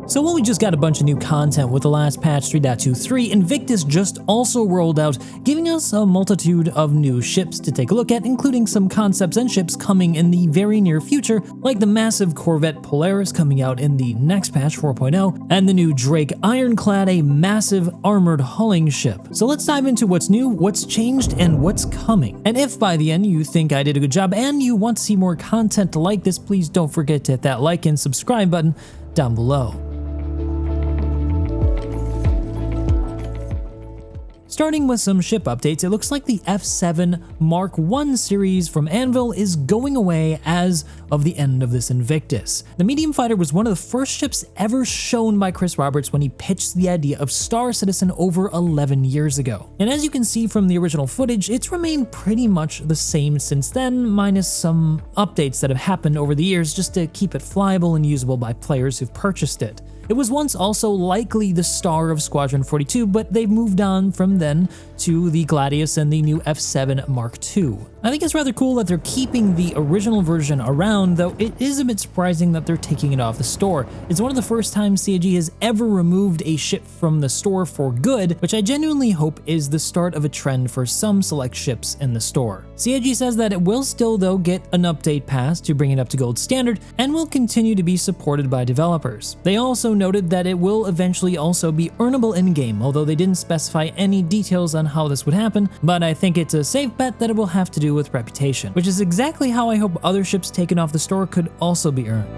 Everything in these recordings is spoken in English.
So while we just got a bunch of new content with the last patch 3.23, Invictus just also rolled out, giving us a multitude of new ships to take a look at, including some concepts and ships coming in the very near future, like the massive Corvette Polaris coming out in the next patch 4.0, and the new Drake Ironclad, a massive armored hulling ship. So let's dive into what's new, what's changed, and what's coming. And if by the end you think I did a good job and you want to see more content like this, please don't forget to hit that like and subscribe button down below. Starting with some ship updates, it looks like the F7 Mark I series from Anvil is going away as of the end of this Invictus. The medium fighter was one of the first ships ever shown by Chris Roberts when he pitched the idea of Star Citizen over 11 years ago. And as you can see from the original footage, it's remained pretty much the same since then, minus some updates that have happened over the years just to keep it flyable and usable by players who've purchased it. It was once also likely the star of Squadron 42, but they've moved on from then to the Gladius and the new F7 Mark II. I think it's rather cool that they're keeping the original version around, though it is a bit surprising that they're taking it off the store. It's one of the first times CIG has ever removed a ship from the store for good, which I genuinely hope is the start of a trend for some select ships in the store. CIG says that it will still though get an update pass to bring it up to gold standard and will continue to be supported by developers. They also noted that it will eventually also be earnable in-game, although they didn't specify any details on how this would happen, but I think it's a safe bet that it will have to do with reputation, which is exactly how I hope other ships taken off the store could also be earned.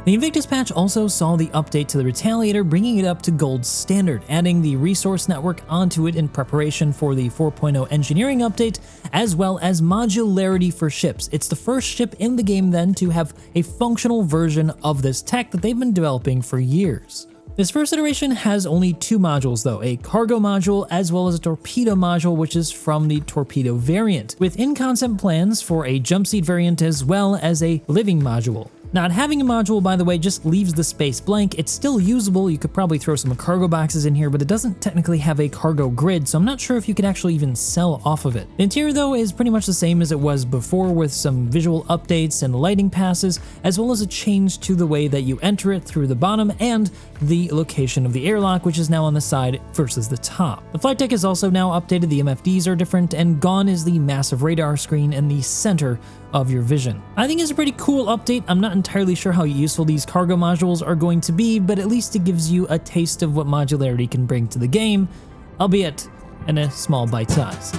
The Invictus patch also saw the update to the Retaliator, bringing it up to gold standard, adding the resource network onto it in preparation for the 4.0 engineering update, as well as modularity for ships. It's the first ship in the game then to have a functional version of this tech that they've been developing for years. This first iteration has only two modules though, a cargo module as well as a torpedo module, which is from the torpedo variant, with in-concept plans for a jump seat variant as well as a living module. Not having a module, by the way, just leaves the space blank. It's still usable, you could probably throw some cargo boxes in here, but it doesn't technically have a cargo grid, so I'm not sure if you could actually even sell off of it. The interior though is pretty much the same as it was before, with some visual updates and lighting passes, as well as a change to the way that you enter it through the bottom and the location of the airlock, which is now on the side versus the top. The flight deck is also now updated, the MFDs are different, and gone is the massive radar screen in the center of your vision. I think it's a pretty cool update. I'm not entirely sure how useful these cargo modules are going to be, but at least it gives you a taste of what modularity can bring to the game, albeit in a small bite size.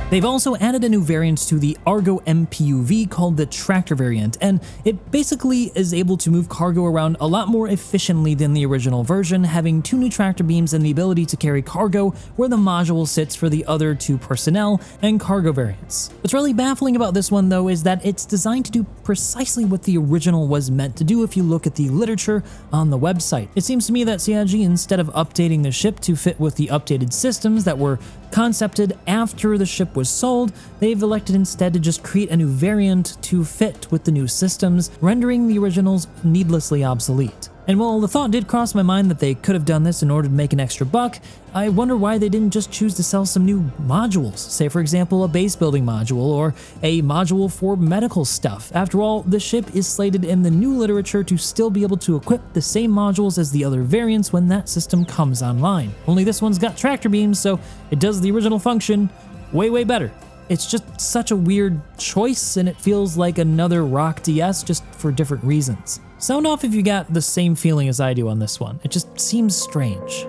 They've also added a new variant to the Argo MPUV called the Tractor variant, and it basically is able to move cargo around a lot more efficiently than the original version, having two new tractor beams and the ability to carry cargo where the module sits for the other two personnel and cargo variants. What's really baffling about this one though is that it's designed to do precisely what the original was meant to do if you look at the literature on the website. It seems to me that CIG, instead of updating the ship to fit with the updated systems that were concepted after the ship was sold, they've elected instead to just create a new variant to fit with the new systems, rendering the originals needlessly obsolete. And while the thought did cross my mind that they could have done this in order to make an extra buck, I wonder why they didn't just choose to sell some new modules, say for example a base building module or a module for medical stuff. After all, the ship is slated in the new literature to still be able to equip the same modules as the other variants when that system comes online. Only this one's got tractor beams, so it does the original function way better. It's just such a weird choice, and it feels like another ROC DS just for different reasons. Sound off if you got the same feeling as I do on this one. It just seems strange.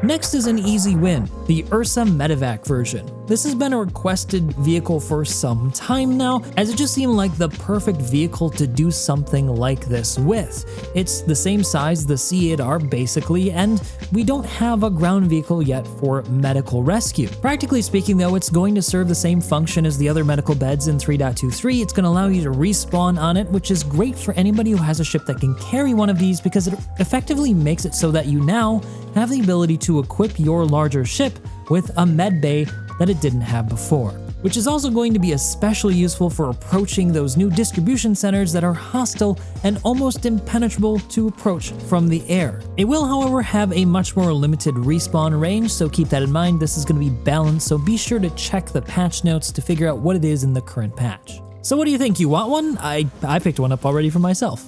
Next is an easy win, the Ursa Medivac version. This has been a requested vehicle for some time now, as it just seemed like the perfect vehicle to do something like this with. It's the same size as the C8R basically, and we don't have a ground vehicle yet for medical rescue. Practically speaking though, it's going to serve the same function as the other medical beds in 3.23. It's going to allow you to respawn on it, which is great for anybody who has a ship that can carry one of these, because it effectively makes it so that you now have the ability to equip your larger ship with a med bay that it didn't have before, which is also going to be especially useful for approaching those new distribution centers that are hostile and almost impenetrable to approach from the air. It will, however, have a much more limited respawn range, so keep that in mind. This is going to be balanced, so be sure to check the patch notes to figure out what it is in the current patch. So what do you think? You want one? I picked one up already for myself.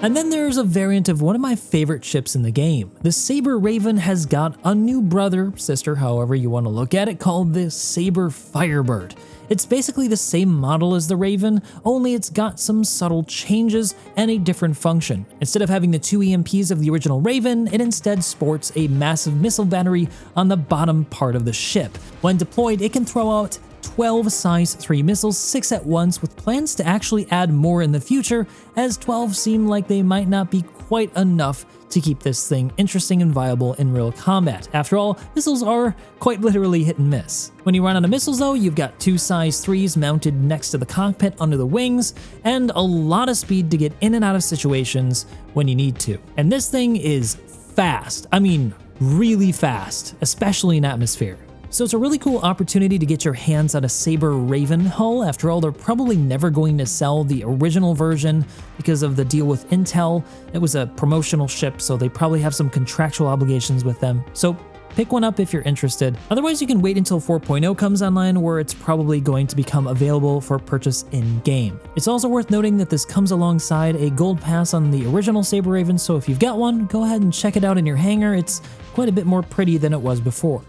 And then there's a variant of one of my favorite ships in the game. The Sabre Raven has got a new brother, sister, however you want to look at it, called the Sabre Firebird. It's basically the same model as the Raven, only it's got some subtle changes and a different function. Instead of having the 2 EMPs of the original Raven, it instead sports a massive missile battery on the bottom part of the ship. When deployed, it can throw out 12 size 3 missiles, 6 at once, with plans to actually add more in the future, as 12 seem like they might not be quite enough to keep this thing interesting and viable in real combat. After all, missiles are quite literally hit and miss. When you run out of missiles though, you've got 2 size 3s mounted next to the cockpit under the wings, and a lot of speed to get in and out of situations when you need to. And this thing is fast. I mean, really fast, especially in atmosphere. So it's a really cool opportunity to get your hands on a Sabre Raven hull. After all, they're probably never going to sell the original version because of the deal with Intel. It was a promotional ship, so they probably have some contractual obligations with them. So pick one up if you're interested. Otherwise, you can wait until 4.0 comes online, where it's probably going to become available for purchase in-game. It's also worth noting that this comes alongside a gold pass on the original Sabre Raven, so if you've got one, go ahead and check it out in your hangar. It's quite a bit more pretty than it was before.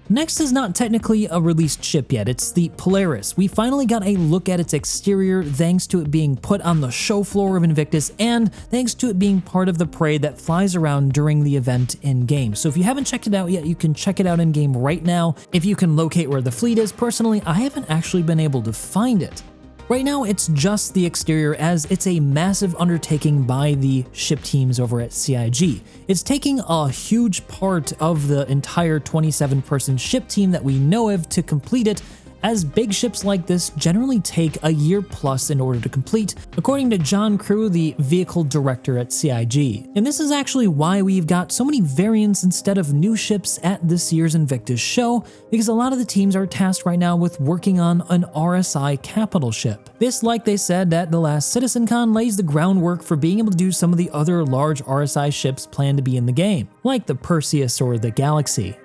Next is not technically a released ship yet, it's the Polaris. We finally got a look at its exterior thanks to it being put on the show floor of Invictus and thanks to it being part of the parade that flies around during the event in-game. So if you haven't checked it out yet, you can check it out in-game right now. If you can locate where the fleet is, personally, I haven't actually been able to find it. Right now, it's just the exterior, as it's a massive undertaking by the ship teams over at CIG. It's taking a huge part of the entire 27-person ship team that we know of to complete it, as big ships like this generally take a year plus in order to complete, according to John Crew, the vehicle director at CIG. And this is actually why we've got so many variants instead of new ships at this year's Invictus show, because a lot of the teams are tasked right now with working on an RSI capital ship. This, like they said at the last CitizenCon, lays the groundwork for being able to do some of the other large RSI ships planned to be in the game, like the Perseus or the Galaxy.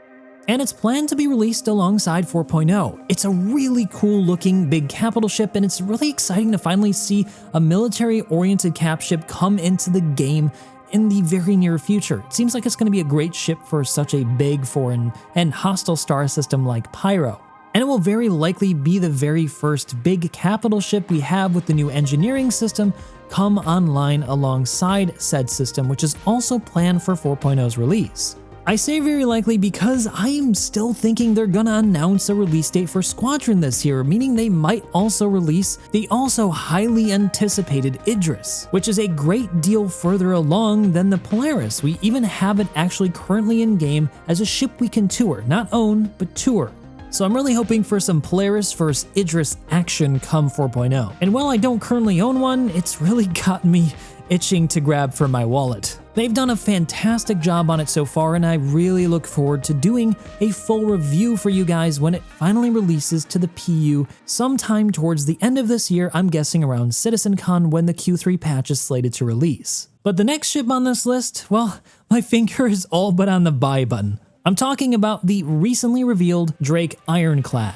And it's planned to be released alongside 4.0. It's a really cool looking big capital ship, and it's really exciting to finally see a military-oriented cap ship come into the game in the very near future. It seems like it's going to be a great ship for such a big, foreign, and hostile star system like Pyro. And it will very likely be the very first big capital ship we have with the new engineering system come online alongside said system, which is also planned for 4.0's release. I say very likely because I am still thinking they're gonna announce a release date for Squadron this year, meaning they might also release the also highly anticipated Idris, which is a great deal further along than the Polaris. We even have it actually currently in game as a ship we can tour, not own, but tour. So I'm really hoping for some Polaris vs. Idris action come 4.0. And while I don't currently own one, it's really got me itching to grab for my wallet. They've done a fantastic job on it so far, and I really look forward to doing a full review for you guys when it finally releases to the PU sometime towards the end of this year. I'm guessing around CitizenCon, when the Q3 patch is slated to release. But the next ship on this list, well, my finger is all but on the buy button. I'm talking about the recently revealed Drake Ironclad.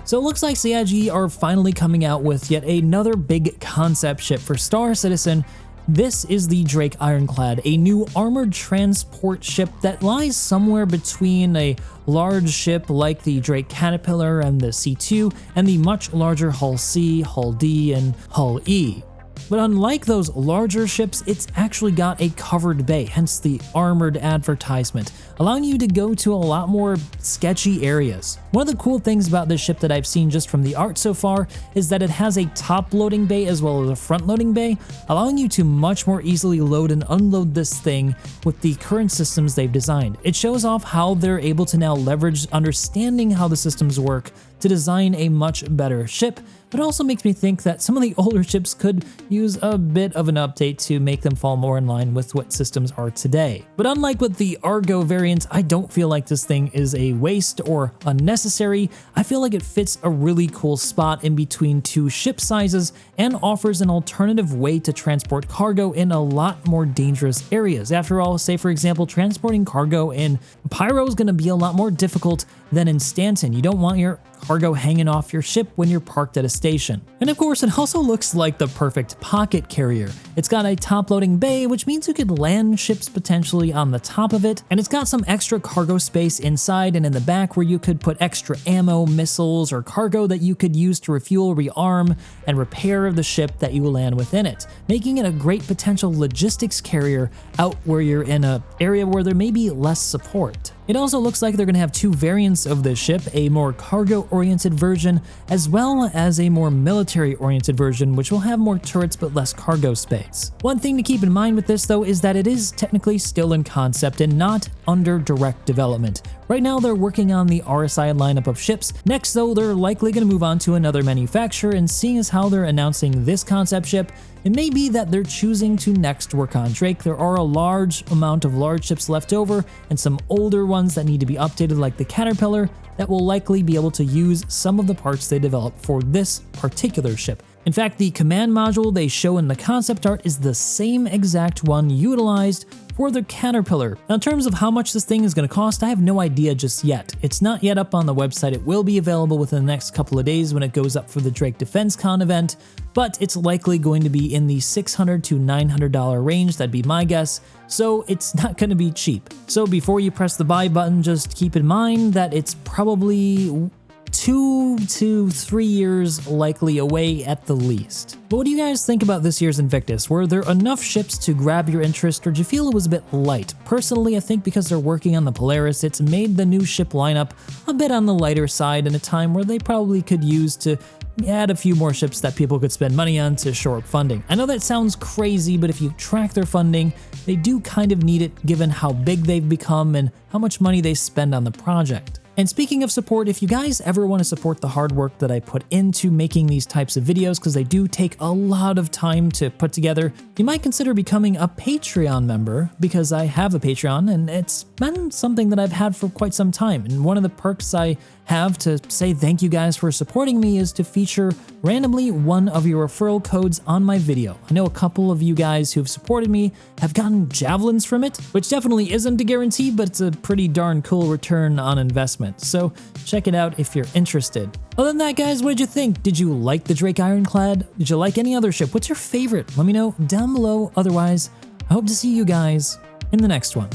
So it looks like CIG are finally coming out with yet another big concept ship for Star Citizen. This is the Drake Ironclad, a new armored transport ship that lies somewhere between a large ship like the Drake Caterpillar and the C2 and the much larger Hull C, Hull D, and Hull E. But unlike those larger ships, it's actually got a covered bay, hence the armored advertisement, allowing you to go to a lot more sketchy areas. One of the cool things about this ship that I've seen just from the art so far is that it has a top loading bay as well as a front loading bay, allowing you to much more easily load and unload this thing with the current systems they've designed. It shows off how they're able to now leverage understanding how the systems work to design a much better ship, but also makes me think that some of the older ships could use a bit of an update to make them fall more in line with what systems are today. But unlike with the Argo variant, I don't feel like this thing is a waste or unnecessary. I feel like it fits a really cool spot in between two ship sizes and offers an alternative way to transport cargo in a lot more dangerous areas. After all, say for example, transporting cargo in Pyro is going to be a lot more difficult than in Stanton. You don't want your cargo hanging off your ship when you're parked at a station. And of course, it also looks like the perfect pocket carrier. It's got a top-loading bay, which means you could land ships potentially on the top of it, and it's got some extra cargo space inside and in the back where you could put extra ammo, missiles, or cargo that you could use to refuel, rearm, and repair the ship that you will land within it, making it a great potential logistics carrier out where you're in an area where there may be less support. It also looks like they're going to have two variants of this ship, a more cargo-oriented version, as well as a more military-oriented version, which will have more turrets but less cargo space. One thing to keep in mind with this, though, is that it is technically still in concept and not under direct development. Right now, they're working on the RSI lineup of ships. Next, though, they're likely going to move on to another manufacturer, and seeing as how they're announcing this concept ship, it may be that they're choosing to next work on Drake. There are a large amount of large ships left over and some older ones that need to be updated like the Caterpillar that will likely be able to use some of the parts they developed for this particular ship. In fact, the command module they show in the concept art is the same exact one utilized for the Caterpillar. Now, in terms of how much this thing is going to cost, I have no idea just yet. It's not yet up on the website. It will be available within the next couple of days when it goes up for the Drake Defense Con event, but it's likely going to be in the $600 to $900 range. That'd be my guess. So it's not going to be cheap. So before you press the buy button, just keep in mind that it's probably 2 to 3 years likely away at the least. But what do you guys think about this year's Invictus? Were there enough ships to grab your interest, or did you feel it was a bit light? Personally, I think because they're working on the Polaris, it's made the new ship lineup a bit on the lighter side in a time where they probably could use to add a few more ships that people could spend money on to shore up funding. I know that sounds crazy, but if you track their funding, they do kind of need it given how big they've become and how much money they spend on the project. And speaking of support, if you guys ever want to support the hard work that I put into making these types of videos, because they do take a lot of time to put together, you might consider becoming a Patreon member, because I have a Patreon and it's been something that I've had for quite some time. And one of the perks I have to say thank you guys for supporting me is to feature randomly one of your referral codes on my video. I know a couple of you guys who've supported me have gotten javelins from it, which definitely isn't a guarantee, but it's a pretty darn cool return on investment. So check it out if you're interested. Other than that, guys, what did you think? Did you like the Drake Ironclad? Did you like any other ship? What's your favorite? Let me know down below. Otherwise, I hope to see you guys in the next one.